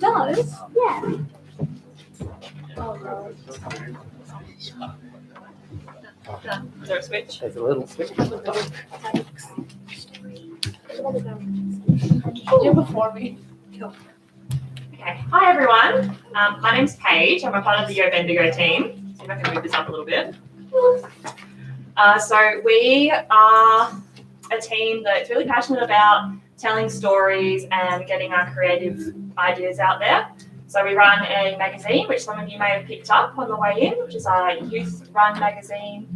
does? Yeah. Is there a switch? There's a little switch. You're before me. Okay. Hi everyone. My name's Paige. I'm a part of the Bendigo team. See if I can move this up a little bit. So we are a team that's really passionate about telling stories and getting our creative ideas out there. So we run a magazine, which some of you may have picked up on the way in, which is our youth-run magazine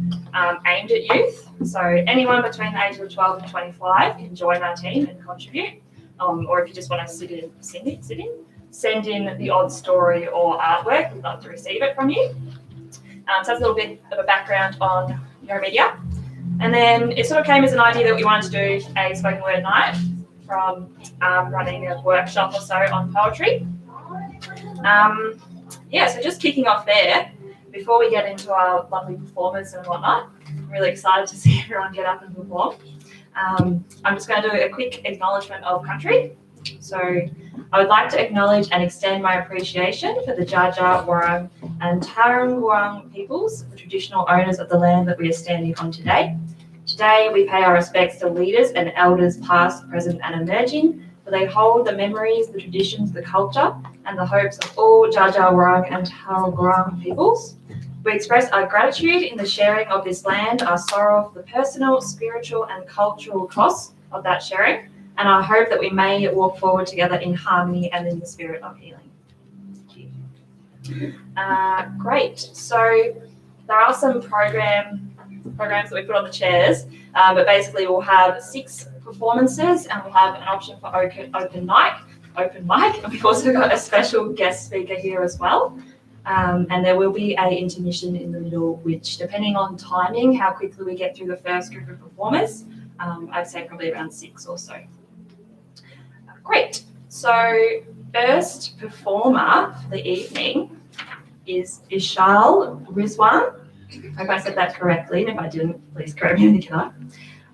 aimed at youth. So anyone between the ages of 12 and 25 can join our team and contribute. Or if you just want to send in the odd story or artwork, we'd love to receive it from you. So that's a little bit of a background on Media. And then it sort of came as an idea that we wanted to do a spoken word night from running a workshop or so on poetry. So just kicking off there, before we get into our lovely performers and whatnot, I'm really excited to see everyone get up and perform. I'm just going to do a quick acknowledgement of country. So I would like to acknowledge and extend my appreciation for the Dja Dja Wurrung and Tarrung peoples, the traditional owners of the land that we are standing on today. Today we pay our respects to leaders and elders past, present and emerging, for they hold the memories, the traditions, the culture and the hopes of all Dja Dja Wurrung and Tarrung peoples. We express our gratitude in the sharing of this land, our sorrow for the personal, spiritual and cultural costs of that sharing, and our hope that we may walk forward together in harmony and in the spirit of healing. Great. So there are some programs that we put on the chairs, but basically we'll have 6 performances and we'll have an option for open mic, and we've also got a special guest speaker here as well. And there will be an intermission in the middle, which, depending on timing, how quickly we get through the first group of performers, I'd say probably around 6 or so. Great. So first performer for the evening is Ishal Rizwan. I hope I said that correctly, and if I didn't, please correct me in the chat.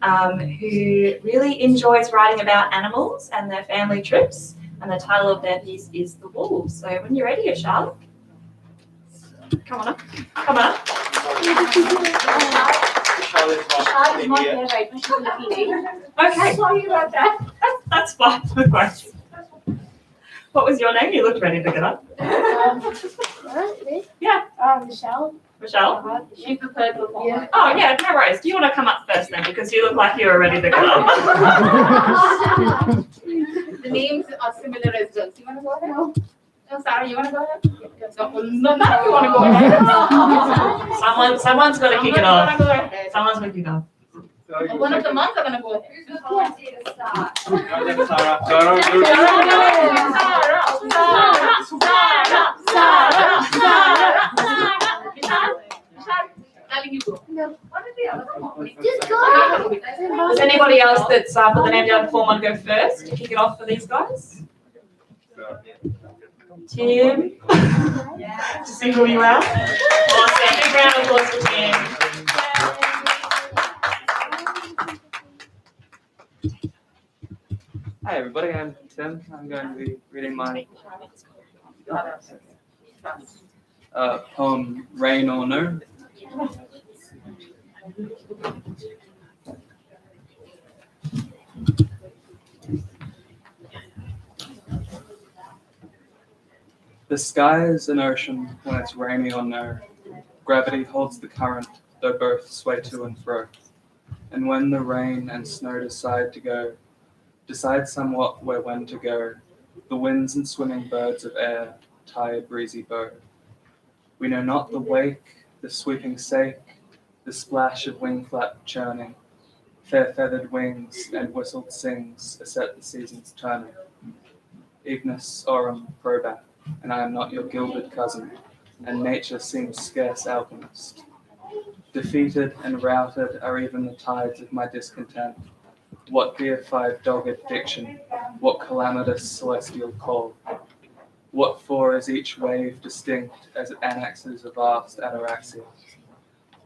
Who really enjoys writing about animals and their family trips, and the title of their piece is The Wolves. So when you're ready, Ishal. Come on up. Ishal is not here right now. She's in the meeting. Okay. Sorry about that. That's fine. No worries. What was your name? You looked ready to get up. Yeah. Michelle? She prepared the performer. Yeah. Oh, yeah, no worries. Do you want to come up first then? Because you look like you were ready to get up. The names are similar as well. You want to go ahead? No, Sarah, you want to go ahead? No, you want to go ahead. Someone's got to kick it off. Someone's going to kick it off. One of the months are going to go ahead. Who's volunteer to start? Does anybody else that's put the name down before want to go first to kick it off for these guys? Tim? To single you out? Awesome. Big round of applause for Tim. Hi everybody, I'm Tim. I'm going to be reading my poem Rain or No. The sky is an ocean when it's rainy or no. Gravity holds the current, though both sway to and fro. And when the rain and snow decide somewhat where when to go, the winds and swimming birds of air tie a breezy bow. We know not the wake, the sweeping sake, the splash of wing flap churning, fair feathered wings and whistled sings set the seasons turning. Ignis aurum probat, and I am not your gilded cousin, and nature seems scarce alchemist. Defeated and routed are even the tides of my discontent. What deified dogged diction, what calamitous celestial call? What for is each wave distinct as it annexes a vast ataraxia?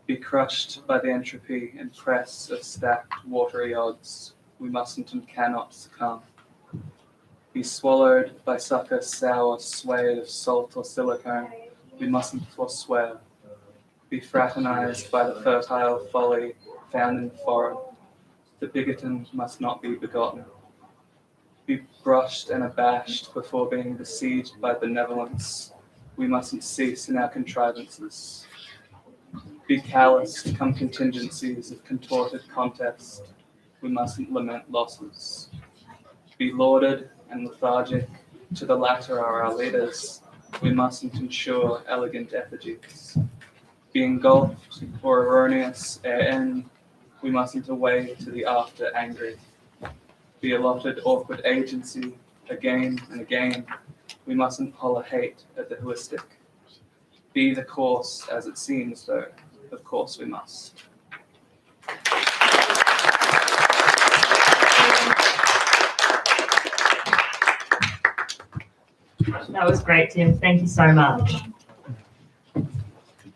Be crushed by the entropy and press of stacked watery odds, we mustn't and cannot succumb. Be swallowed by sucker sour swayed of salt or silicone, we mustn't forswear. Be fraternized by the fertile folly found in foreign, the bigoted must not be begotten. Be brushed and abashed before being besieged by benevolence, we mustn't cease in our contrivances. Be callous to come contingencies of contorted contest, we mustn't lament losses. Be lauded and lethargic, to the latter are our leaders, we mustn't ensure elegant effigies. Be engulfed or erroneous ere end, we mustn't away to the after angry. Be allotted awkward agency again and again, we mustn't holler hate at the holistic. Be the course as it seems though, of course we must. That was great, Tim. Thank you so much.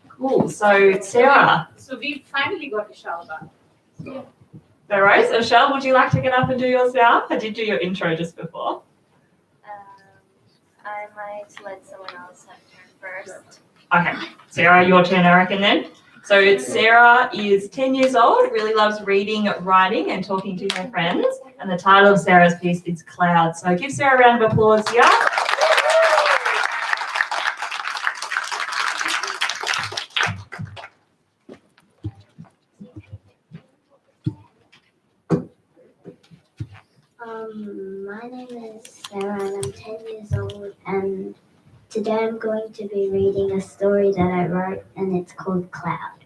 Cool. So, Sarah. So we finally got Ishal back. No worries. Ishal, would you like to get up and do yours now? I did do your intro just before. I might let someone else have turn first. Okay. Sarah, your turn, I reckon then. So Sarah is 10 years old, really loves reading, writing, and talking to her friends. And the title of Sarah's piece is Cloud. So give Sarah a round of applause here. My name is Sarah and I'm 10 years old, and today I'm going to be reading a story that I wrote, and it's called Cloud.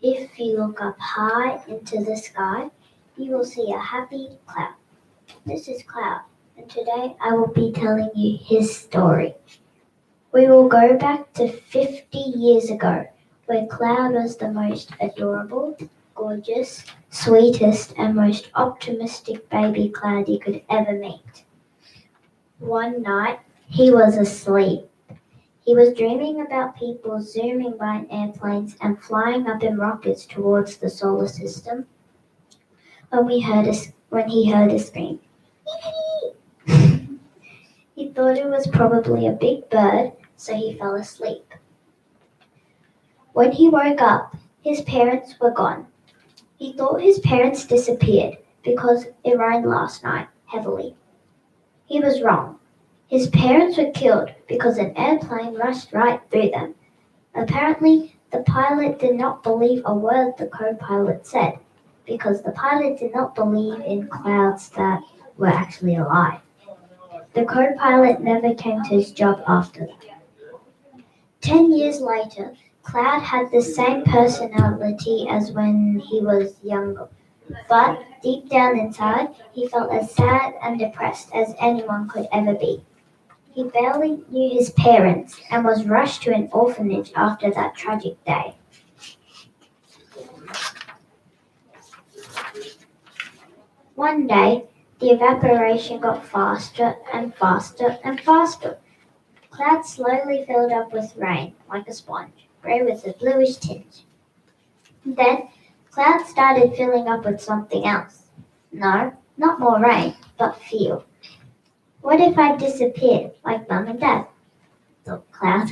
If you look up high into the sky, you will see a happy cloud. This is Cloud, and today I will be telling you his story. We will go back to 50 years ago, where Cloud was the most adorable, gorgeous, sweetest, and most optimistic baby cloud you could ever meet. One night, he was asleep. He was dreaming about people zooming by in airplanes and flying up in rockets towards the solar system when he heard a scream. He thought it was probably a big bird, so he fell asleep. When he woke up, his parents were gone. He thought his parents disappeared because it rained last night heavily. He was wrong. His parents were killed because an airplane rushed right through them. Apparently, the pilot did not believe a word the co-pilot said because the pilot did not believe in clouds that were actually alive. The co-pilot never came to his job after that. 10 years later, Cloud had the same personality as when he was younger, but deep down inside, he felt as sad and depressed as anyone could ever be. He barely knew his parents and was rushed to an orphanage after that tragic day. One day, the evaporation got faster and faster and faster. Cloud slowly filled up with rain, like a sponge, grey with a bluish tinge. Then, Cloud started filling up with something else. No, not more rain, but fear. What if I disappeared, like Mum and Dad? Thought Cloud.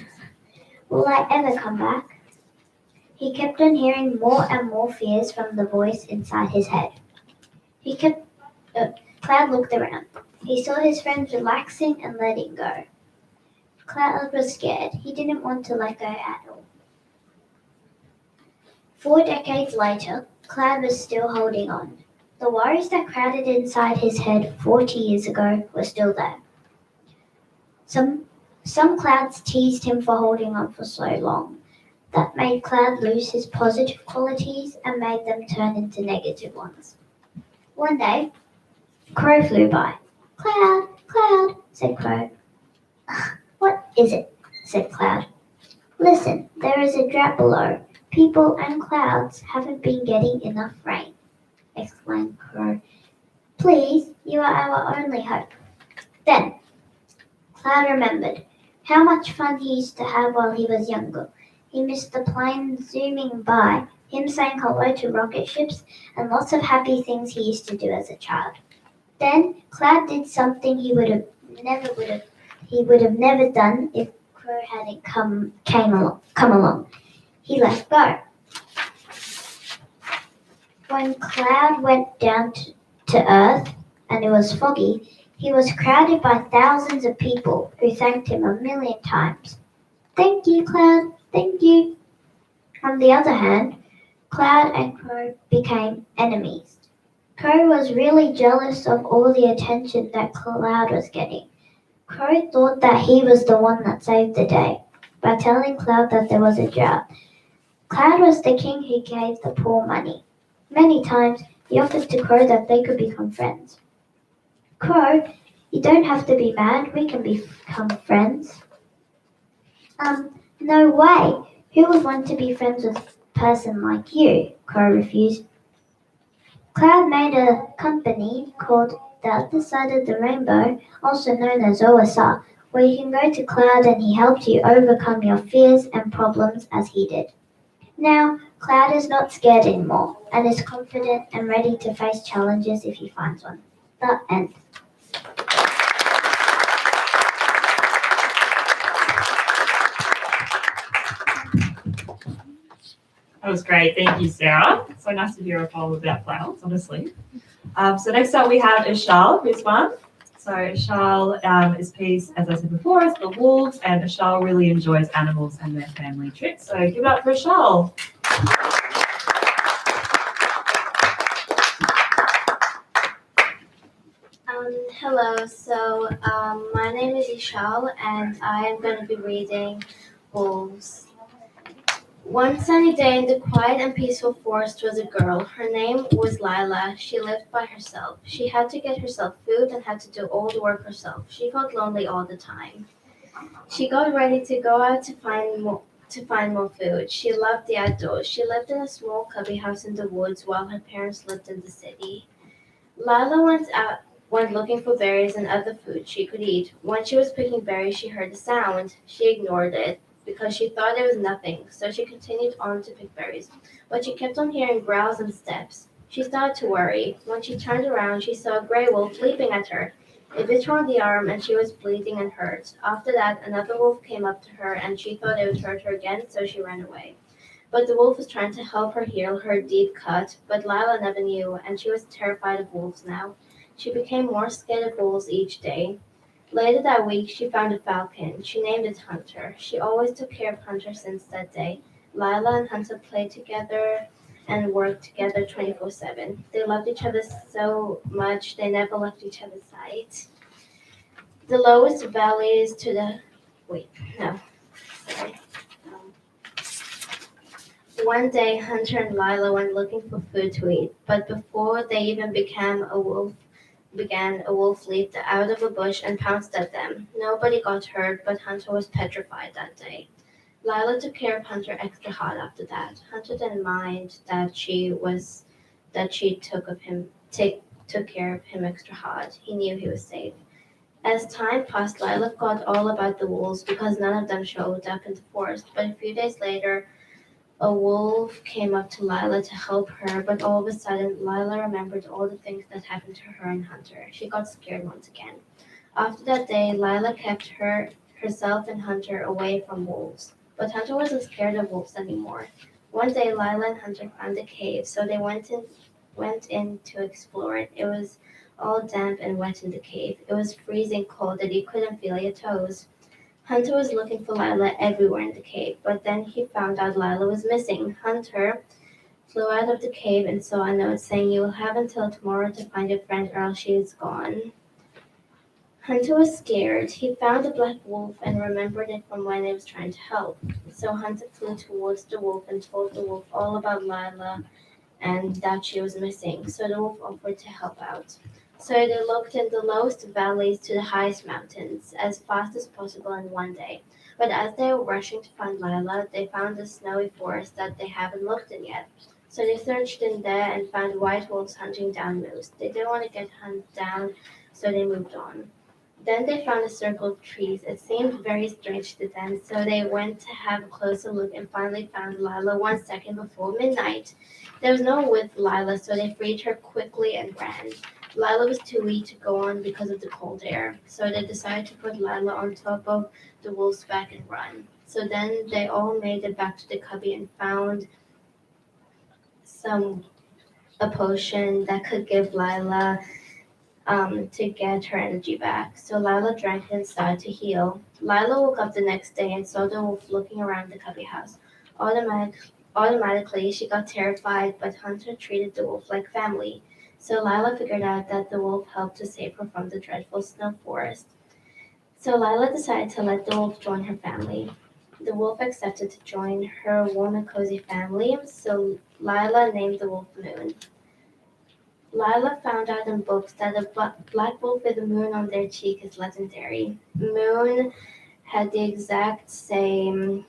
Will I ever come back? He kept on hearing more and more fears from the voice inside his head. Cloud looked around. He saw his friends relaxing and letting go. Cloud was scared. He didn't want to let go at all. 4 decades later, Cloud was still holding on. The worries that crowded inside his head 40 years ago were still there. Some clouds teased him for holding on for so long. That made Cloud lose his positive qualities and made them turn into negative ones. One day, Crow flew by. "Cloud, Cloud," said Crow. "What is it?" said Cloud. "Listen, there is a drought below. People and clouds haven't been getting enough rain," exclaimed Crow. "Please, you are our only hope." Then Cloud remembered how much fun he used to have while he was younger. He missed the planes zooming by, him saying hello to rocket ships, and lots of happy things he used to do as a child. Then Cloud did something he would have never done if Crow hadn't come along. He let go. When Cloud went down to earth and it was foggy, he was crowded by thousands of people who thanked him a million times. Thank you, Cloud. Thank you. On the other hand, Cloud and Crow became enemies. Crow was really jealous of all the attention that Cloud was getting. Crow thought that he was the one that saved the day by telling Cloud that there was a drought. Cloud was the king who gave the poor money. Many times he offered to Crow that they could become friends. Crow, you don't have to be mad, we can become friends. No way. Who would want to be friends with a person like you? Crow refused. Cloud made a company called The Other Side of the Rainbow, also known as OSR, where you can go to Cloud and he helped you overcome your fears and problems as he did. Now, Cloud is not scared anymore and is confident and ready to face challenges if he finds one. The end. That was great. Thank you, Sarah. So nice to hear a poem about clouds, honestly. So next up we have Ishal Rizwan. So Ishal, his piece, as I said before, is The Wolves, and Ishal really enjoys animals and their family trips. So give it up for Ishal. Hello, so my name is Ishal and I am going to be reading Wolves. One sunny day in the quiet and peaceful forest was a girl. Her name was Lila. She lived by herself. She had to get herself food and had to do all the work herself. She felt lonely all the time. She got ready to go out to find more food. She loved the outdoors. She lived in a small cubby house in the woods while her parents lived in the city. Lila went looking for berries and other food she could eat. When she was picking berries, she heard a sound. She ignored it because she thought it was nothing, so she continued on to pick berries. But she kept on hearing growls and steps. She started to worry. When she turned around, she saw a gray wolf leaping at her. It bit her on the arm and she was bleeding and hurt. After that, another wolf came up to her and she thought it would hurt her again, so she ran away. But the wolf was trying to help her heal her deep cut, but Lila never knew, and she was terrified of wolves now. She became more scared of wolves each day. Later that week, she found a falcon. She named it Hunter. She always took care of Hunter since that day. Lila and Hunter played together and worked together 24/7. They loved each other so much they never left each other's sight. The lowest valleys to the sorry. One day, Hunter and Lila went looking for food to eat, but before they even began, a wolf leaped out of a bush and pounced at them. Nobody got hurt, but Hunter was petrified that day. Lila took care of Hunter extra hard after that. Hunter didn't mind that she took care of him extra hard. He knew he was safe. As time passed, Lila forgot all about the wolves because none of them showed up in the forest. But a few days later, a wolf came up to Lila to help her, but all of a sudden, Lila remembered all the things that happened to her and Hunter. She got scared once again. After that day, Lila kept herself and Hunter away from wolves. But Hunter wasn't scared of wolves anymore. One day, Lila and Hunter found a cave, so they went in to explore it. It was all damp and wet in the cave. It was freezing cold that you couldn't feel your toes. Hunter was looking for Lila everywhere in the cave, but then he found out Lila was missing. Hunter flew out of the cave and saw a note saying, "You will have until tomorrow to find your friend or else she is gone." Hunter was scared. He found the black wolf and remembered it from when he was trying to help. So Hunter flew towards the wolf and told the wolf all about Lila and that she was missing. So the wolf offered to help out. So they looked in the lowest valleys to the highest mountains as fast as possible in one day. But as they were rushing to find Lila, they found a snowy forest that they haven't looked in yet. So they searched in there and found white wolves hunting down moose. They didn't want to get hunted down, so they moved on. Then they found a circle of trees. It seemed very strange to them, so they went to have a closer look and finally found Lila 1 second before midnight. There was no one with Lila, so they freed her quickly and ran. Lila was too weak to go on because of the cold air, so they decided to put Lila on top of the wolf's back and run. So then they all made it back to the cubby and found a potion that could give Lila to get her energy back. So Lila drank it inside to heal. Lila woke up the next day and saw the wolf looking around the cubby house. Automatically, she got terrified, but Hunter treated the wolf like family. So Lila figured out that the wolf helped to save her from the dreadful snow forest. So Lila decided to let the wolf join her family. The wolf accepted to join her warm and cozy family, so Lila named the wolf Moon. Lila found out in books that a black wolf with a moon on their cheek is legendary. Moon had the exact same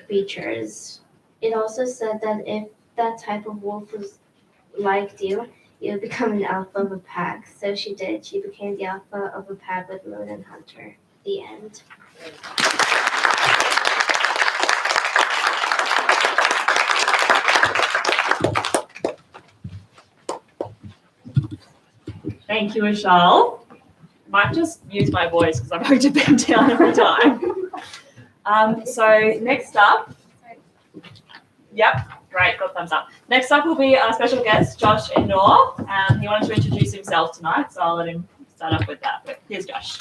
features. It also said that if that type of wolf liked you, you would become an alpha of a pack. So she did. She became the alpha of a pack with Moon and Hunter. The end. Thank you, Ishal. Might just use my voice because I'm going to bend down every time. So next up, yep, great, got thumbs up. Next up will be our special guest, Josh Endor. He wanted to introduce himself tonight, so I'll let him start up with that. But here's Josh.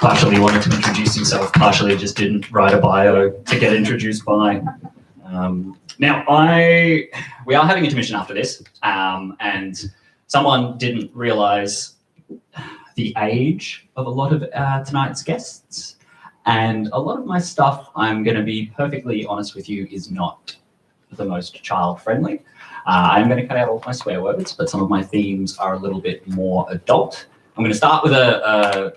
Partially wanted to introduce himself, partially just didn't write a bio to get introduced by. Now, we are having intermission after this, and someone didn't realise the age of a lot of tonight's guests, and a lot of my stuff, I'm going to be perfectly honest with you, is not the most child-friendly. I'm going to cut out all of my swear words, but some of my themes are a little bit more adult. I'm going to start with a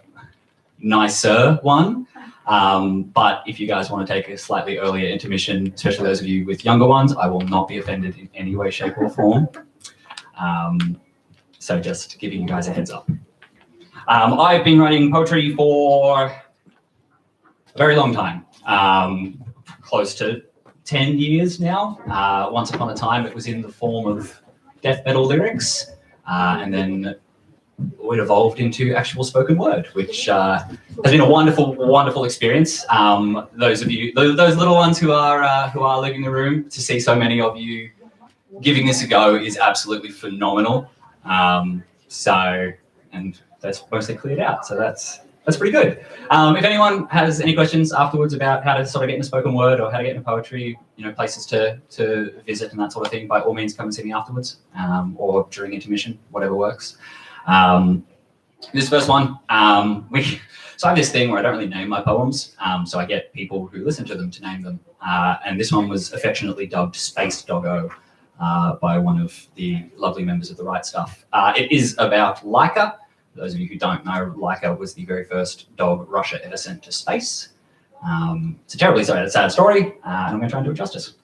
nicer one, but if you guys want to take a slightly earlier intermission, especially those of you with younger ones, I will not be offended in any way, shape or form. So just giving you guys a heads up. I've been writing poetry for a very long time, close to 10 years now. Once upon a time, it was in the form of death metal lyrics, and then it evolved into actual spoken word, which has been a wonderful, wonderful experience. Those of you, those little ones who are leaving the room, to see so many of you giving this a go is absolutely phenomenal. And that's mostly cleared out, so that's pretty good. If anyone has any questions afterwards about how to sort of get into spoken word or how to get into poetry, places to visit and that sort of thing, by all means come and see me afterwards, or during intermission, whatever works. This first one, so I have this thing where I don't really name my poems, so I get people who listen to them to name them, and this one was affectionately dubbed Space Doggo by one of the lovely members of The Right Stuff. It is about Laika. For those of you who don't know, Laika was the very first dog Russia ever sent to space. It's a terribly sad story, and I'm going to try and do it justice.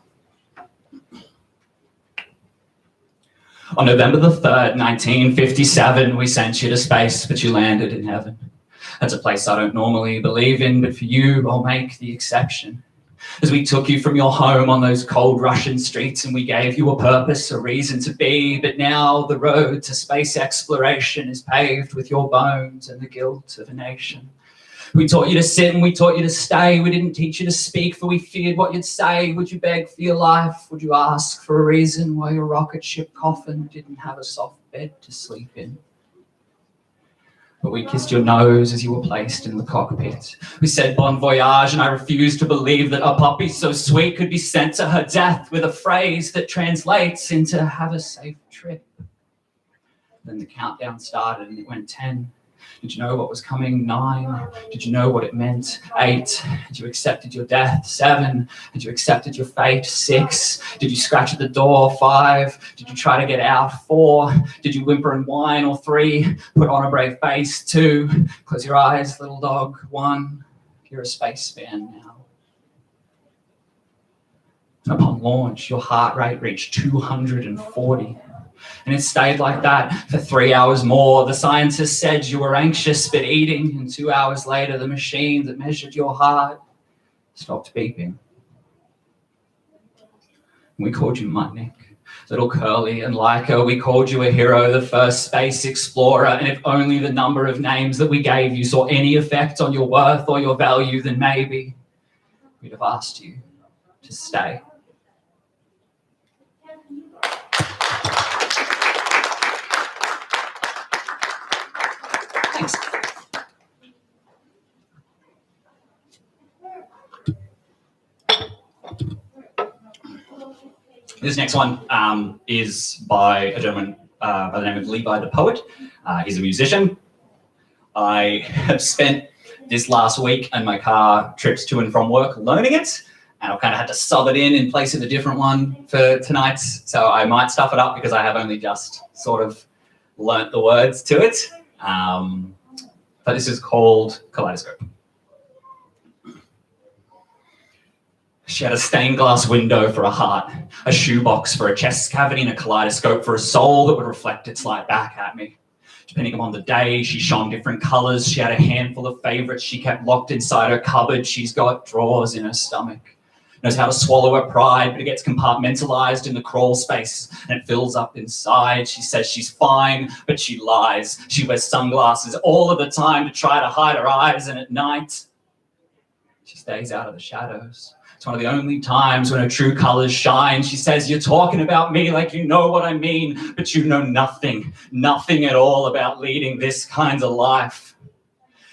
On November the 3rd, 1957, we sent you to space, but you landed in heaven. That's a place I don't normally believe in, but for you, I'll make the exception. As we took you from your home on those cold Russian streets and we gave you a purpose, a reason to be, but now the road to space exploration is paved with your bones and the guilt of a nation. We taught you to sit and we taught you to stay. We didn't teach you to speak, for we feared what you'd say. Would you beg for your life? Would you ask for a reason why your rocket ship coffin didn't have a soft bed to sleep in? But we kissed your nose as you were placed in the cockpit. We said bon voyage, and I refused to believe that a puppy so sweet could be sent to her death with a phrase that translates into have a safe trip. Then the countdown started and it went 10. Did you know what was coming? 9. Did you know what it meant? 8. Had you accepted your death? 7. Had you accepted your fate? 6. Did you scratch at the door? 5. Did you try to get out? 4. Did you whimper and whine? Or 3. Put on a brave face? 2. Close your eyes, little dog. 1. You're a spaceman now. And upon launch, your heart rate reached 240. And it stayed like that for 3 hours more. The scientists said you were anxious but eating, and 2 hours later, the machine that measured your heart stopped beeping. We called you Mutnik, little curly and Leica. We called you a hero, the first space explorer. And if only the number of names that we gave you saw any effect on your worth or your value, then maybe we'd have asked you to stay. Thanks. This next one is by a gentleman by the name of Levi the Poet. He's a musician. I have spent this last week and my car trips to and from work learning it, and I've kind of had to sub it in place of a different one for tonight. So I might stuff it up because I have only just sort of learnt the words to it. But this is called Kaleidoscope. She had a stained glass window for a heart, a shoebox for a chest cavity, and a kaleidoscope for a soul that would reflect its light back at me. Depending upon the day, she shone different colours. She had a handful of favourites she kept locked inside her cupboard. She's got drawers in her stomach. Knows how to swallow her pride, but it gets compartmentalised in the crawl space and it fills up inside. She says she's fine, but she lies. She wears sunglasses all of the time to try to hide her eyes, and at night, she stays out of the shadows. It's one of the only times when her true colours shine. She says, you're talking about me like you know what I mean, but you know nothing at all about leading this kind of life.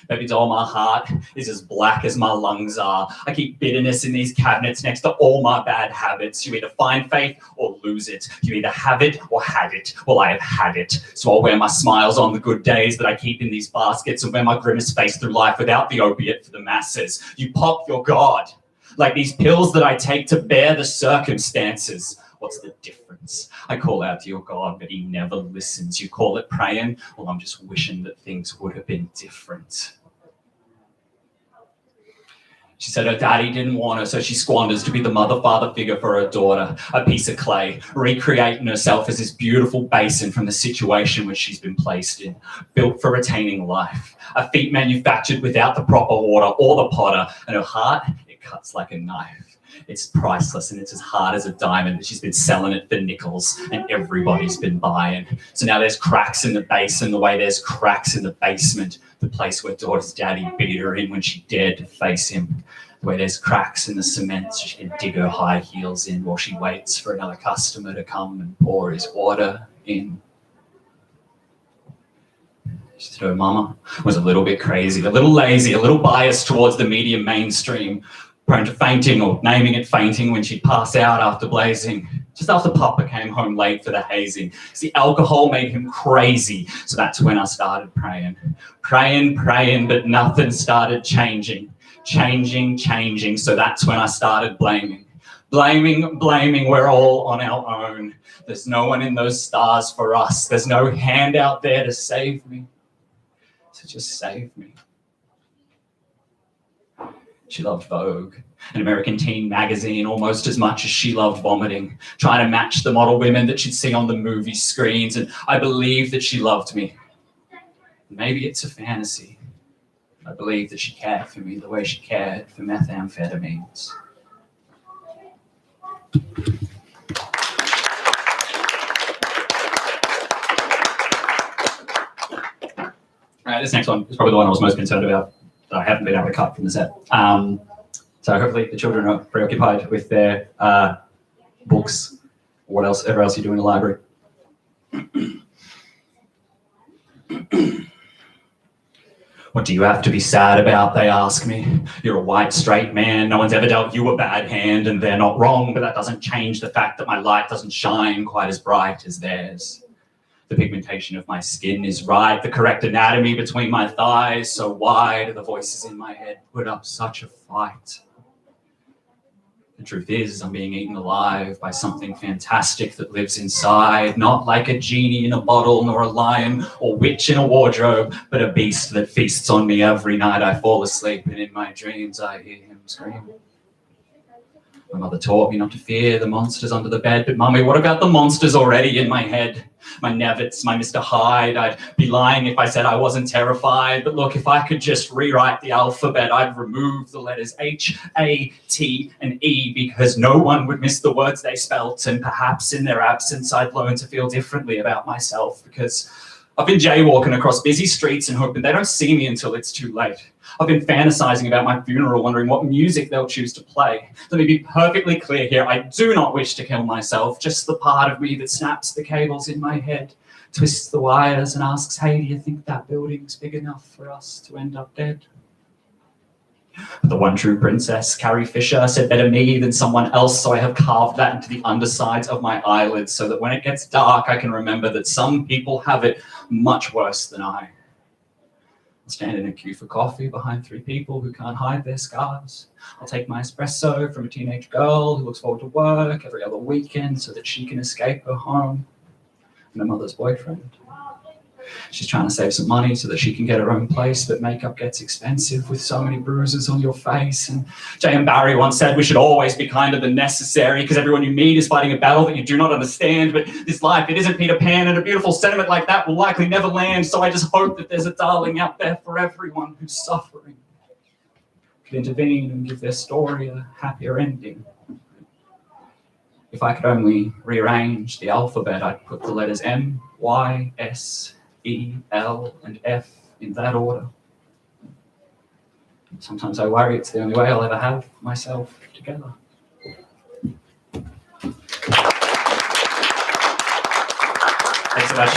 Baby doll, my heart is as black as my lungs are. I keep bitterness in these cabinets next to all my bad habits. You either find faith or lose it. You either have it or had it. Well, I have had it. So I'll wear my smiles on the good days that I keep in these baskets and wear my grimace face through life without the opiate for the masses. You pop your God. Like these pills that I take to bear the circumstances. What's the difference? I call out to your God, but he never listens. You call it praying? Well, I'm just wishing that things would have been different. She said her daddy didn't want her, so she squanders to be the mother-father figure for her daughter, a piece of clay, recreating herself as this beautiful basin from the situation which she's been placed in, built for retaining life, a feet manufactured without the proper water or the potter, and her heart, it cuts like a knife. It's priceless and it's as hard as a diamond, but she's been selling it for nickels and everybody's been buying. So now there's cracks in the basin the way there's cracks in the basement, the place where daughter's daddy beat her in when she dared to face him. The way there's cracks in the cement so she can dig her high heels in while she waits for another customer to come and pour his water in. She said her mama was a little bit crazy, a little lazy, a little biased towards the media mainstream, prone to fainting or naming it fainting when she'd pass out after blazing, just after Papa came home late for the hazing. See, alcohol made him crazy, so that's when I started praying, but nothing started changing, so that's when I started blaming, we're all on our own. There's no one in those stars for us. There's no hand out there to save me, so just save me. She loved Vogue, an American teen magazine, almost as much as she loved vomiting, trying to match the model women that she'd see on the movie screens, and I believe that she loved me. Maybe it's a fantasy. I believe that she cared for me the way she cared for methamphetamines. All right, this next one is probably the one I was most concerned about, that I haven't been able to cut from the set. So hopefully the children are preoccupied with their books, or whatever else you do in the library. What do you have to be sad about, they ask me. You're a white, straight man. No one's ever dealt you a bad hand, and they're not wrong, but that doesn't change the fact that my light doesn't shine quite as bright as theirs. The pigmentation of my skin is right, the correct anatomy between my thighs so wide, the voices in my head put up such a fight. The truth is, I'm being eaten alive by something fantastic that lives inside, not like a genie in a bottle, nor a lion or witch in a wardrobe, but a beast that feasts on me every night I fall asleep, and in my dreams I hear him scream. My mother taught me not to fear the monsters under the bed, but Mummy, what about the monsters already in my head? My Nevitts, my Mr. Hyde. I'd be lying if I said I wasn't terrified, but look, if I could just rewrite the alphabet, I'd remove the letters H, A, T, and E, because no one would miss the words they spelt, and perhaps in their absence I'd learn to feel differently about myself, because I've been jaywalking across busy streets and hoping they don't see me until it's too late. I've been fantasizing about my funeral, wondering what music they'll choose to play. Let me be perfectly clear here. I do not wish to kill myself, just the part of me that snaps the cables in my head, twists the wires and asks, hey, do you think that building's big enough for us to end up dead? The one true princess, Carrie Fisher, said better me than someone else, so I have carved that into the undersides of my eyelids so that when it gets dark, I can remember that some people have it much worse than I. I'll stand in a queue for coffee behind 3 people who can't hide their scars. I'll take my espresso from a teenage girl who looks forward to work every other weekend so that she can escape her home and her mother's boyfriend. She's trying to save some money so that she can get her own place, but makeup gets expensive with so many bruises on your face. And J.M. Barrie once said we should always be kinder than necessary because everyone you meet is fighting a battle that you do not understand. But this life, it isn't Peter Pan, and a beautiful sentiment like that will likely never land. So I just hope that there's a darling out there for everyone who's suffering, could intervene and give their story a happier ending. If I could only rearrange the alphabet, I'd put the letters M, Y, S, E, L, and F in that order. Sometimes I worry it's the only way I'll ever have myself together. Thanks so much. I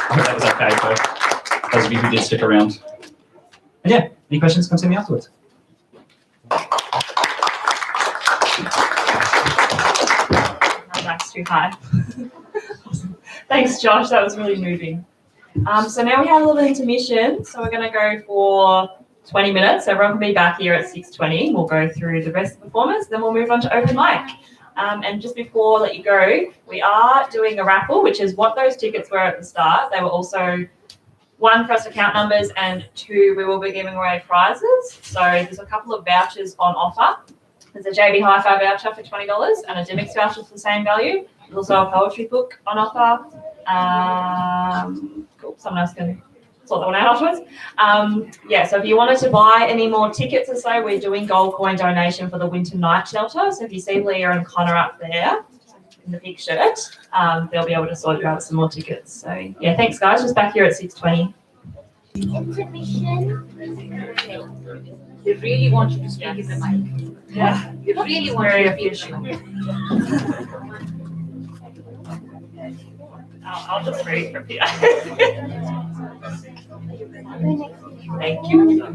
hope that was okay for those of you who did stick around. And yeah, any questions, come see me afterwards. That's too high. Awesome. Thanks, Josh. That was really moving. So now we have a little intermission. So we're going to go for 20 minutes. Everyone can be back here at 6:20. We'll go through the rest of the performers. Then we'll move on to open mic. And just before I let you go, we are doing a raffle, which is what those tickets were at the start. They were also 1 for us to count numbers, and 2, we will be giving away prizes. So there's a couple of vouchers on offer. There's a JB Hi-Fi voucher for $20 and a Dimmicks voucher for the same value. There's also a poetry book on offer. Cool. Someone else can sort that one out afterwards. Yeah, so if you wanted to buy any more tickets or so, we're doing gold coin donation for the winter night shelter. So if you see Leah and Connor up there in the big shirt, they'll be able to sort you out some more tickets. So yeah, thanks guys. Just back here at 6:20. Intermission. They really want you to speak in the mic. Yeah, They really want very you to speak. official. I'll just read from here. Thank you.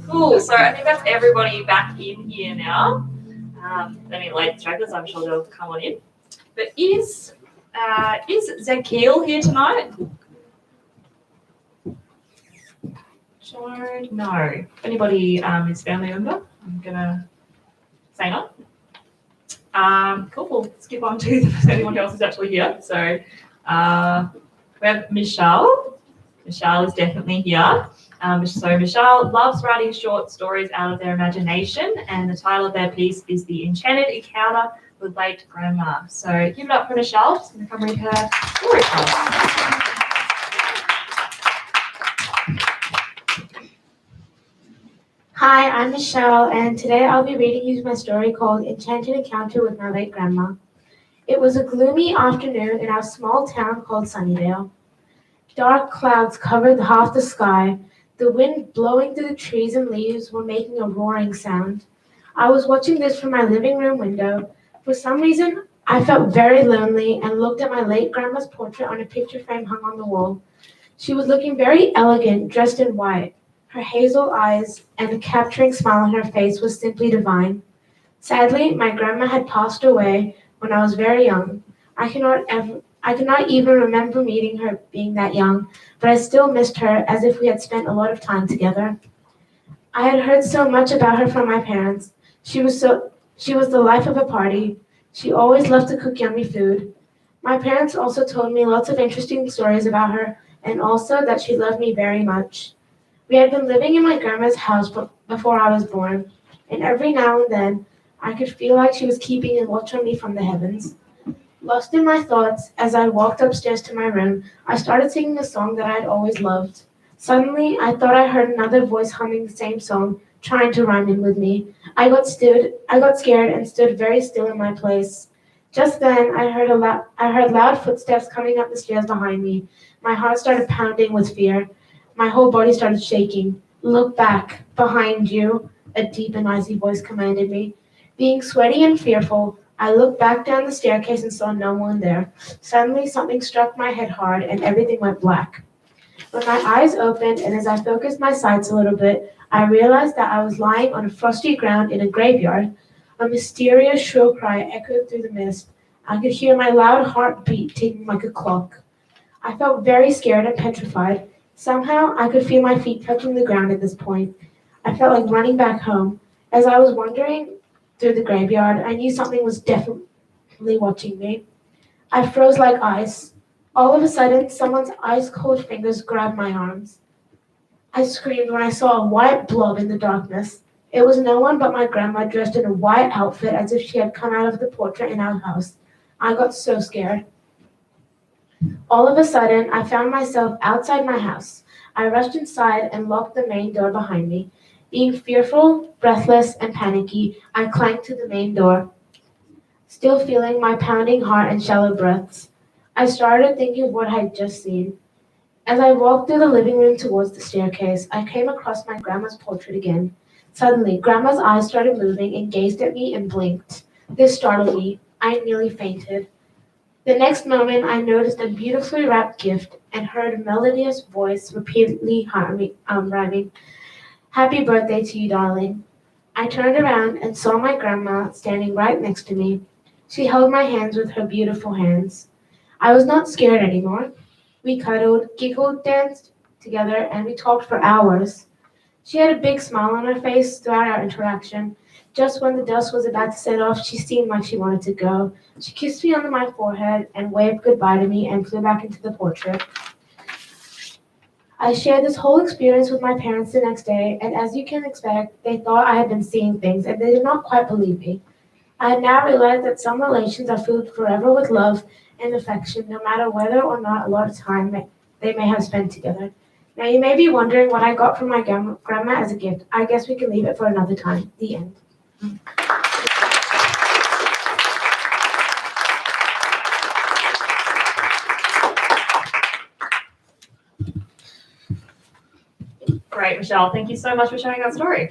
Cool. So I think that's everybody back in here now. Any late stragglers, I'm sure they'll come on in. But is Zekil here tonight? Don't know. If anybody is family member, I'm gonna say no. Cool. We'll skip on to anyone else who's actually here. So we have Michelle. Michelle is definitely here. So Michelle loves writing short stories out of their imagination, and the title of their piece is The Enchanted Encounter with Late Grandma. So give it up for Michelle. She's going to come read her story for us. Hi, I'm Michelle, and today I'll be reading you my story called Enchanted Encounter with My Late Grandma. It was a gloomy afternoon in our small town called Sunnydale. Dark clouds covered half the sky. The wind blowing through the trees and leaves were making a roaring sound. I was watching this from my living room window. For some reason, I felt very lonely and looked at my late grandma's portrait on a picture frame hung on the wall. She was looking very elegant, dressed in white. Her hazel eyes and the capturing smile on her face was simply divine. Sadly, my grandma had passed away when I was very young. I cannot even remember meeting her being that young, but I still missed her as if we had spent a lot of time together. I had heard so much about her from my parents. She was the life of a party. She always loved to cook yummy food. My parents also told me lots of interesting stories about her, and also that she loved me very much. We had been living in my grandma's house before I was born, and every now and then I could feel like she was keeping a watch on me from the heavens. Lost in my thoughts, as I walked upstairs to my room, I started singing a song that I had always loved. Suddenly, I thought I heard another voice humming the same song, trying to rhyme in with me. I got scared and stood very still in my place. Just then, I heard loud footsteps coming up the stairs behind me. My heart started pounding with fear. My whole body started shaking. Look back, behind you, a deep and icy voice commanded me. Being sweaty and fearful, I looked back down the staircase and saw no one there. Suddenly, something struck my head hard and everything went black. When my eyes opened and as I focused my sights a little bit, I realized that I was lying on a frosty ground in a graveyard. A mysterious shrill cry echoed through the mist. I could hear my loud heartbeat ticking like a clock. I felt very scared and petrified. Somehow, I could feel my feet touching the ground at this point. I felt like running back home. As I was wandering through the graveyard, I knew something was definitely watching me. I froze like ice. All of a sudden, someone's ice-cold fingers grabbed my arms. I screamed when I saw a white blob in the darkness. It was no one but my grandma dressed in a white outfit as if she had come out of the portrait in our house. I got so scared. All of a sudden, I found myself outside my house. I rushed inside and locked the main door behind me. Being fearful, breathless, and panicky, I clanked to the main door, still feeling my pounding heart and shallow breaths. I started thinking of what I had just seen. As I walked through the living room towards the staircase, I came across my grandma's portrait again. Suddenly, Grandma's eyes started moving and gazed at me and blinked. This startled me. I nearly fainted. The next moment, I noticed a beautifully wrapped gift and heard a melodious voice repeatedly rhyming, "Happy birthday to you, darling." I turned around and saw my grandma standing right next to me. She held my hands with her beautiful hands. I was not scared anymore. We cuddled, giggled, danced together, and we talked for hours. She had a big smile on her face throughout our interaction. Just when the dust was about to set off, she seemed like she wanted to go. She kissed me on my forehead and waved goodbye to me and flew back into the portrait. I shared this whole experience with my parents the next day, and as you can expect, they thought I had been seeing things, and they did not quite believe me. I had now realized that some relations are filled forever with love and affection, no matter whether or not a lot of time they may have spent together. Now, you may be wondering what I got from my grandma as a gift. I guess we can leave it for another time. The end. Great, Michelle. Thank you so much for sharing that story.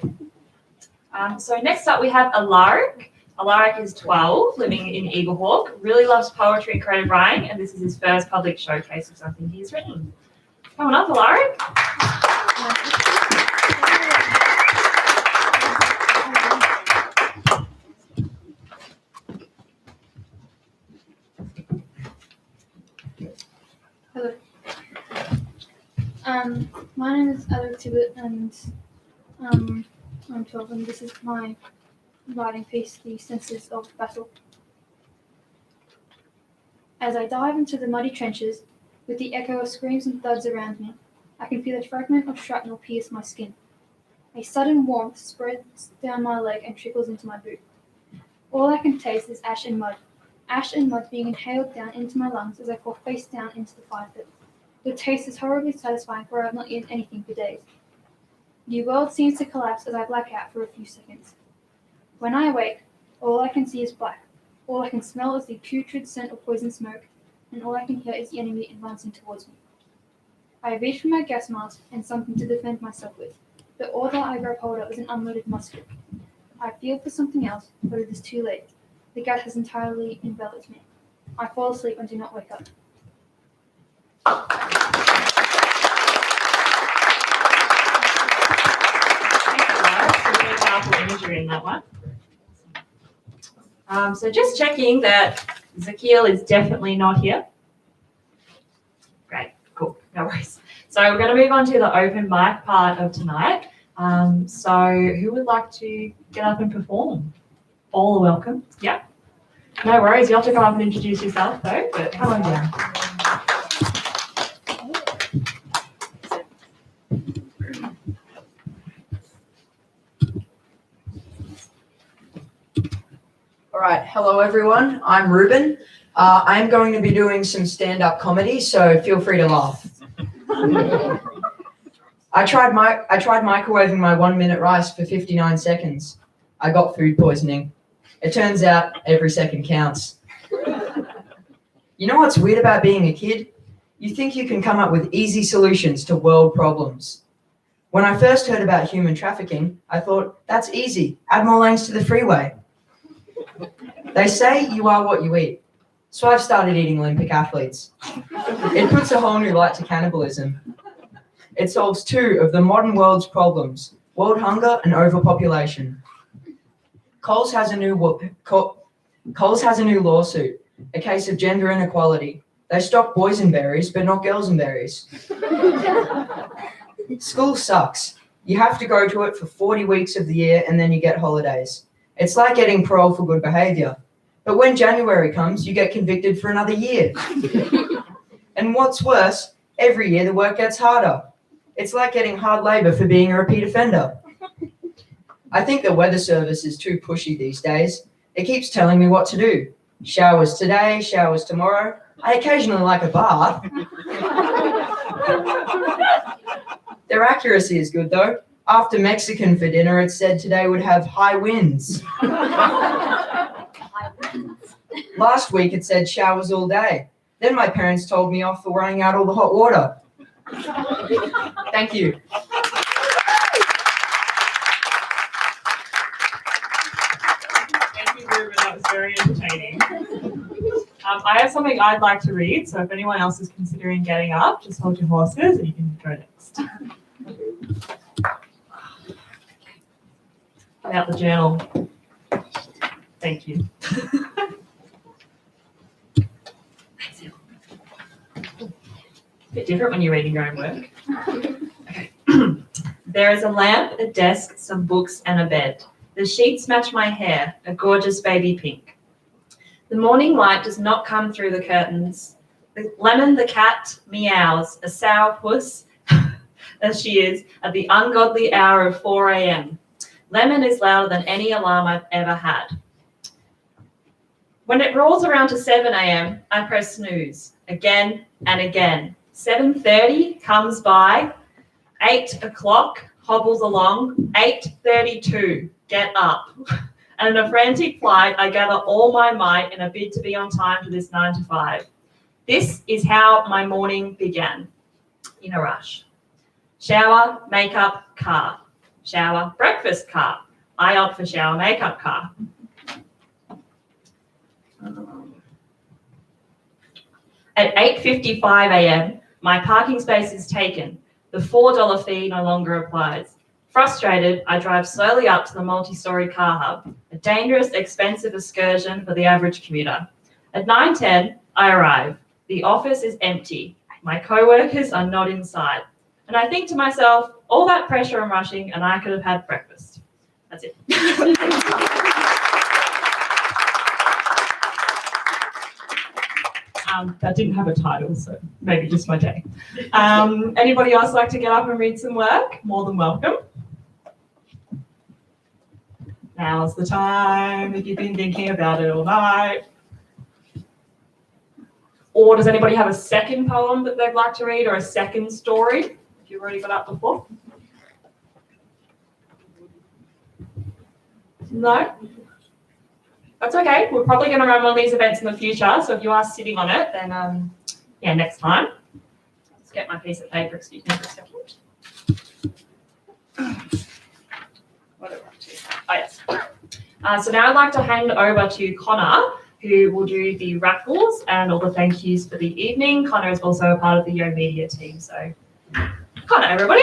So next up, we have Alaric. Alaric is 12, living in Eaglehawk, really loves poetry and creative writing, and this is his first public showcase of something he's written. Come on up, Alaric. Hello. My name is Alaric Tibbet, and I'm 12, and this is my writing piece, The Census of Battle. As I dive into the muddy trenches, with the echo of screams and thuds around me, I can feel a fragment of shrapnel pierce my skin. A sudden warmth spreads down my leg and trickles into my boot. All I can taste is ash and mud being inhaled down into my lungs as I fall face down into the fire pit. The taste is horribly satisfying, for I have not eaten anything for days. The world seems to collapse as I black out for a few seconds. When I awake, all I can see is black. All I can smell is the putrid scent of poison smoke, and all I can hear is the enemy advancing towards me. I reach for my gas mask and something to defend myself with, but all that I grab hold of is an unloaded musket. I feel for something else, but it is too late. The gas has entirely enveloped me. I fall asleep and do not wake up. Really powerful imagery in that one. So just checking that Zakiel is definitely not here. Great, cool, no worries. So we're going to move on to the open mic part of tonight. So who would like to get up and perform? All are welcome. Yeah. No worries. You have to come up and introduce yourself though, but come on down. All right, hello everyone. I'm Ruben. I'm going to be doing some stand-up comedy, so feel free to laugh. I tried microwaving my 1-minute rice for 59 seconds. I got food poisoning. It turns out every second counts. You know what's weird about being a kid? You think you can come up with easy solutions to world problems. When I first heard about human trafficking, I thought, that's easy. Add more lanes to the freeway. They say you are what you eat. So I've started eating Olympic athletes. It puts a whole new light to cannibalism. It solves 2 of the modern world's problems, world hunger and overpopulation. Coles has a new lawsuit, a case of gender inequality. They stop boys and berries, but not girls and berries. School sucks. You have to go to it for 40 weeks of the year and then you get holidays. It's like getting parole for good behavior. But when January comes, you get convicted for another year. And what's worse, every year the work gets harder. It's like getting hard labor for being a repeat offender. I think the weather service is too pushy these days. It keeps telling me what to do. Showers today, showers tomorrow. I occasionally like a bath. Their accuracy is good though. After Mexican for dinner, it said today would have high winds. Last week it said showers all day. Then my parents told me off for running out all the hot water. Thank you. Thank you, Ruben. That was very entertaining. I have something I'd like to read, so if anyone else is considering getting up, just hold your horses and you can go next. About the journal. Thank you. Bit different when you're reading your own work. Okay. There is a lamp, a desk, some books, and a bed. The sheets match my hair, a gorgeous baby pink. The morning light does not come through the curtains. Lemon the cat meows, a sour puss, as she is, at the ungodly hour of 4 a.m. Lemon is louder than any alarm I've ever had. When it rolls around to 7 a.m., I press snooze again and again. 7:30 comes by, 8 o'clock hobbles along, 8:32, get up. And in a frantic flight, I gather all my might in a bid to be on time for this 9 to 5. This is how my morning began, in a rush. Shower, makeup, car. Shower, breakfast, car. I opt for shower, makeup, car. At 8:55 a.m., my parking space is taken. The $4 fee no longer applies. Frustrated, I drive slowly up to the multi-story car hub, a dangerous, expensive excursion for the average commuter. At 9:10, I arrive. The office is empty. My co-workers are not inside. And I think to myself, all that pressure and rushing, and I could have had breakfast. That's it. That didn't have a title, so maybe just my day. Anybody else like to get up and read some work? More than welcome. Now's the time if you've been thinking about it all night. Or does anybody have a second poem that they'd like to read or a second story? If you've already got up before. No? That's okay. We're probably going to run one of these events in the future. So if you are sitting on it, then next time. Let's get my piece of paper. Excuse me for a second. What are we up to? Oh, yes. So now I'd like to hand over to Connor, who will do the raffles and all the thank yous for the evening. Connor is also a part of the Yo Media team. So Connor, everybody.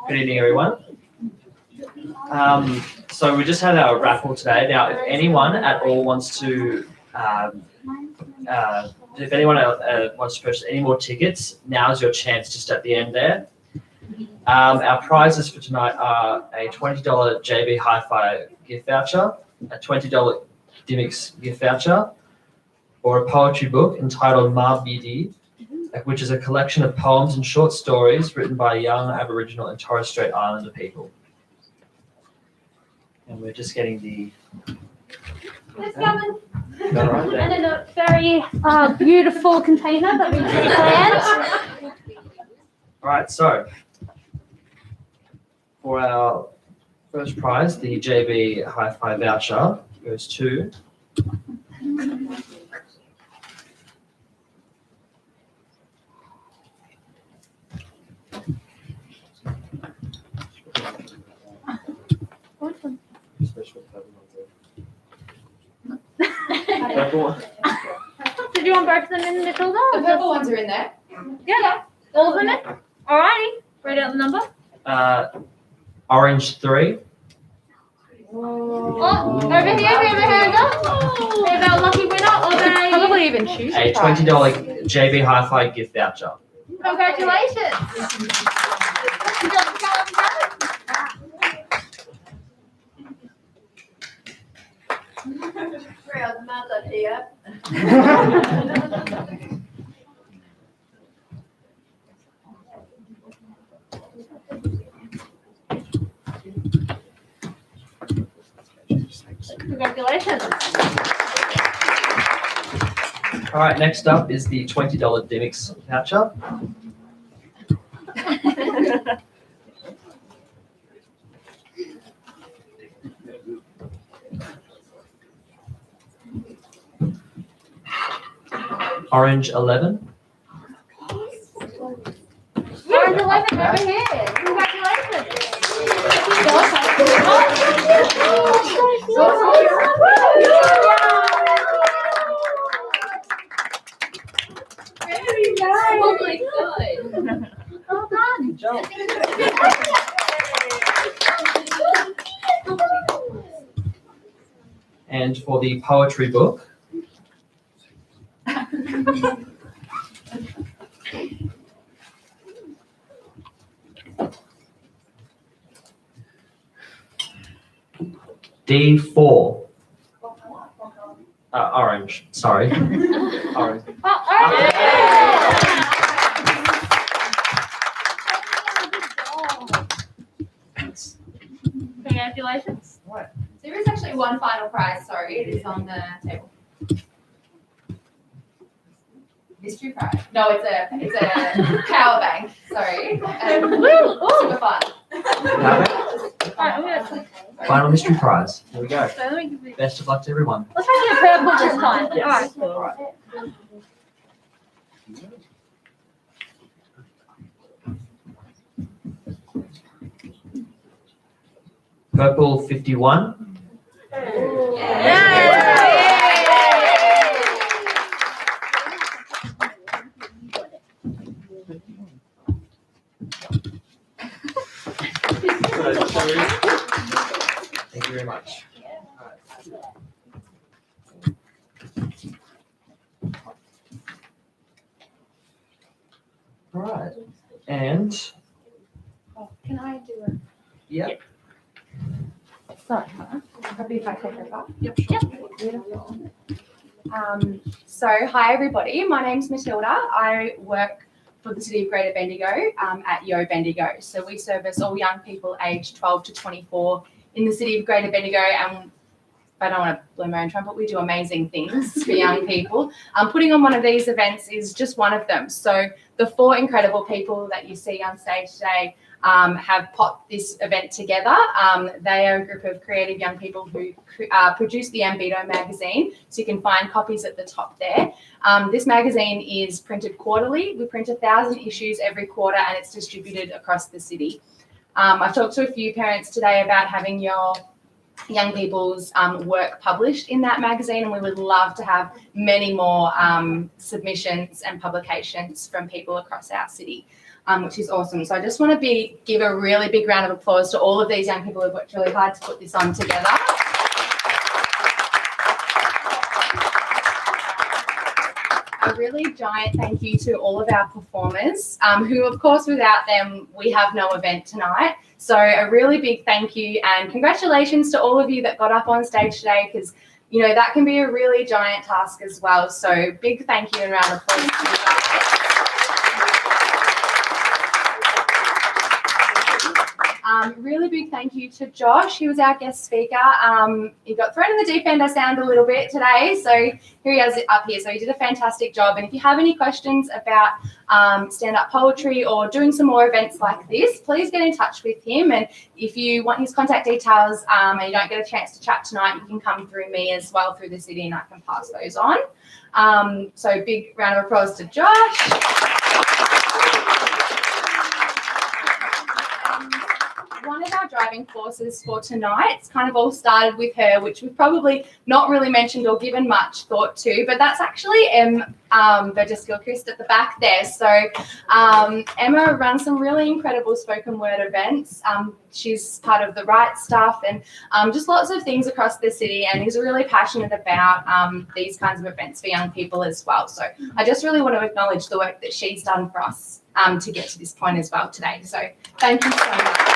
Good evening, everyone. So we just had our raffle today. Now, if anyone at all wants to, wants to purchase any more tickets, now's your chance just at the end there. Our prizes for tonight are a $20 JB Hi-Fi gift voucher, a $20 Dimmicks gift voucher, or a poetry book entitled Ma Bidi, which is a collection of poems and short stories written by young Aboriginal and Torres Strait Islander people. And we're just getting the... It's coming. Got it right there. And in a very beautiful container that we planned. All right, so for our first prize, the JB Hi-Fi voucher goes to Did you want both of them in the middle? The purple ones are in there. Yeah. All of them in? Alrighty. Read out the number. Orange 3, Oh, over here, we have a hand up. We have our lucky winner of a... Probably even choose a $20 JB Hi-Fi gift voucher. Congratulations. Proud mother here. Congratulations. All right, next up is the $20 Dimmicks voucher. Orange 11. Orange 11 over here. Congratulations. Very nice. Oh my God. Well done. Good job. And for the poetry book, D4. Orange, sorry. Orange. Congratulations. There is actually one final prize, sorry, it is on the table. Mystery prize. No, it's a power bank, sorry. Super fun. Final mystery prize. Here we go. So let me give you... Best of luck to everyone. Let's make it a purple this time. Yes. Alright. Purple 51. Thank you very much. All right. And Can I do it? yeah. Sorry, Hannah. Happy if I take over. Yep. Beautiful. So, hi everybody. My name's Matilda. I work for the City of Greater Bendigo at Yo Bendigo. So we service all young people aged 12 to 24 in the City of Greater Bendigo, and I don't want to blow my own trumpet, we do amazing things for young people. Putting on one of these events is just one of them. So the four incredible people that you see on stage today have put this event together. They are a group of creative young people who produce the Ambido magazine. So you can find copies at the top there. This magazine is printed quarterly. We print 1,000 issues every quarter and it's distributed across the city. I've talked to a few parents today about having your young people's work published in that magazine, and we would love to have many more submissions and publications from people across our city, which is awesome. So I just want to give a really big round of applause to all of these young people who've worked really hard to put this on together. a really giant thank you to all of our performers, who of course without them we have no event tonight. So a really big thank you and congratulations to all of you that got up on stage today, because you know that can be a really giant task as well. So big thank you and round of applause to you guys. Really big thank you to Josh. He was our guest speaker. He got thrown in the deep end, I sound a little bit today. So here he is up here. So he did a fantastic job. And if you have any questions about stand-up poetry or doing some more events like this, please get in touch with him. And if you want his contact details and you don't get a chance to chat tonight, you can come through me as well through the city and I can pass those on. So big round of applause to Josh. One of our driving forces for tonight's kind of all started with her, which we've probably not really mentioned or given much thought to, but that's actually Burgess-Gilchrist at the back there. So Emma runs some really incredible spoken word events. She's part of the Right Stuff and just lots of things across the city, and is really passionate about these kinds of events for young people as well. So I just really want to acknowledge the work that she's done for us to get to this point as well today. So thank you so much.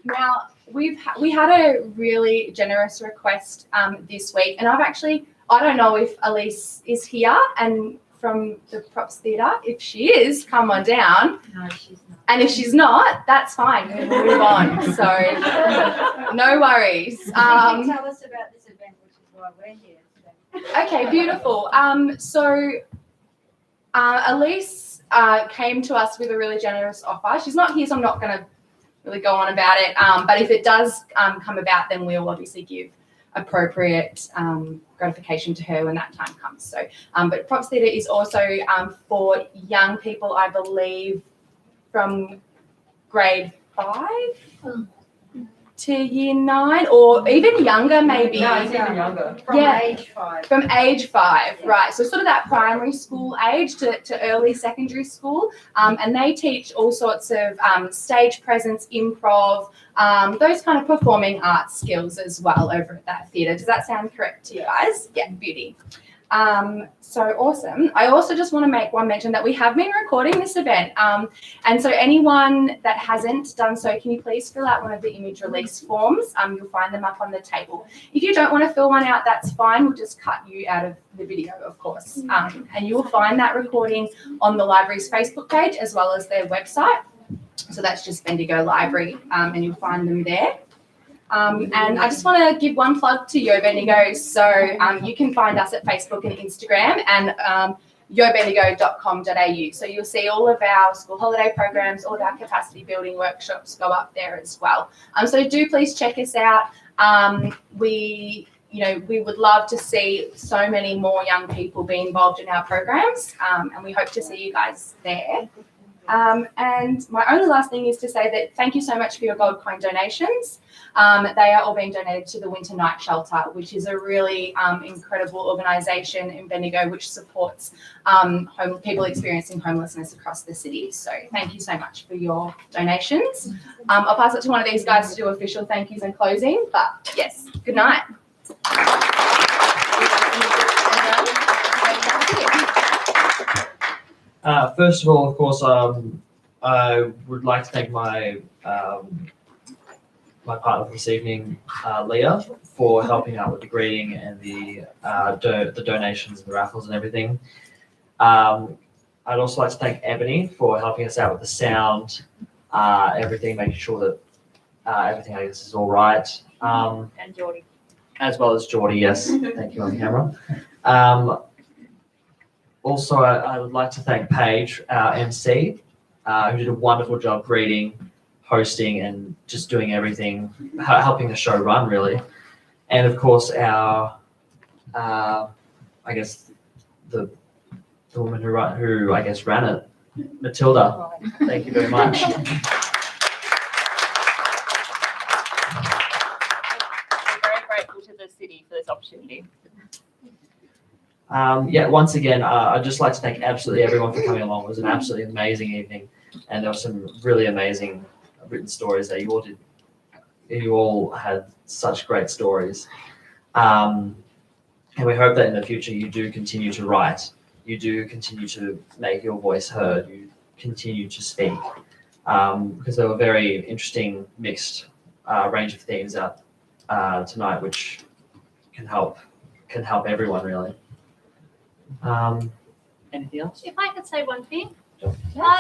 Now, we had a really generous request this week, and I don't know if Elise is here and from the Props Theatre. If she is, come on down. No, she's not. And if she's not, that's fine. We'll move on. So, no worries. Tell us about this event, which is why we're here today. Okay, beautiful. So Elise came to us with a really generous offer. She's not here, so I'm not going to really go on about it. But if it does come about, then we'll obviously give appropriate gratification to her when that time comes. So, but Props Theatre is also for young people, I believe, from grade 5 to year 9, or even younger, maybe. No, it's even younger. From age 5. From age 5, right. So sort of that primary school age to early secondary school. And they teach all sorts of stage presence, improv, those kind of performing arts skills as well over at that theatre. Does that sound correct to you guys? Yeah, beauty. So awesome. I also just want to make one mention that we have been recording this event. And so anyone that hasn't done so, can you please fill out one of the image release forms? You'll find them up on the table. If you don't want to fill one out, that's fine. We'll just cut you out of the video, of course. And you will find that recording on the library's Facebook page as well as their website. So that's just Bendigo Library, and you'll find them there. And I just want to give one plug to Yo Bendigo. So you can find us at Facebook and Instagram and yobendigo.com.au. So you'll see all of our school holiday programs, all of our capacity building workshops go up there as well. So do please check us out. We would love to see so many more young people be involved in our programs, and we hope to see you guys there. And my only last thing is to say that thank you so much for your gold coin donations. They are all being donated to the Winter Night Shelter, which is a really incredible organisation in Bendigo which supports people experiencing homelessness across the city. So thank you so much for your donations. I'll pass it to one of these guys to do official thank yous and closing. But yes, good night. First of all, of course, I would like to thank my my partner this evening, Leah, for helping out with the greeting and the donations and the raffles and everything. I'd also like to thank Ebony for helping us out with the sound, everything, making sure that everything, I guess, is all right. And Geordie. As well as Geordie, yes. Thank you on camera. Also, I would like to thank Paige, our MC, who did a wonderful job greeting, hosting, and just doing everything, helping the show run, really. And of course, our, I guess, the woman who I guess ran it, Matilda. Thank you very much. We're very grateful to the city for this opportunity. Once again, I'd just like to thank absolutely everyone for coming along. It was an absolutely amazing evening, and there were some really amazing written stories that you all did. You all had such great stories. And we hope that in the future you do continue to write, you do continue to make your voice heard, you continue to speak, because there were very interesting mixed range of themes out tonight, which can help everyone really. Anything else? If I could say one thing, Sure.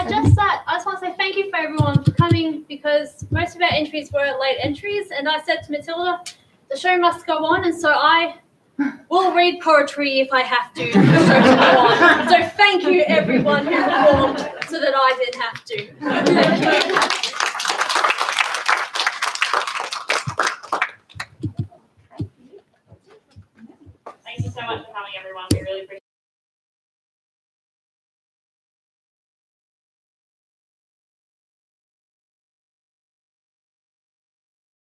just that I just want to say thank you for everyone for coming, because most of our entries were late entries, and I said to Matilda, the show must go on, and so I will read poetry if I have to for the show to go on. So thank you everyone who performed so that I didn't have to.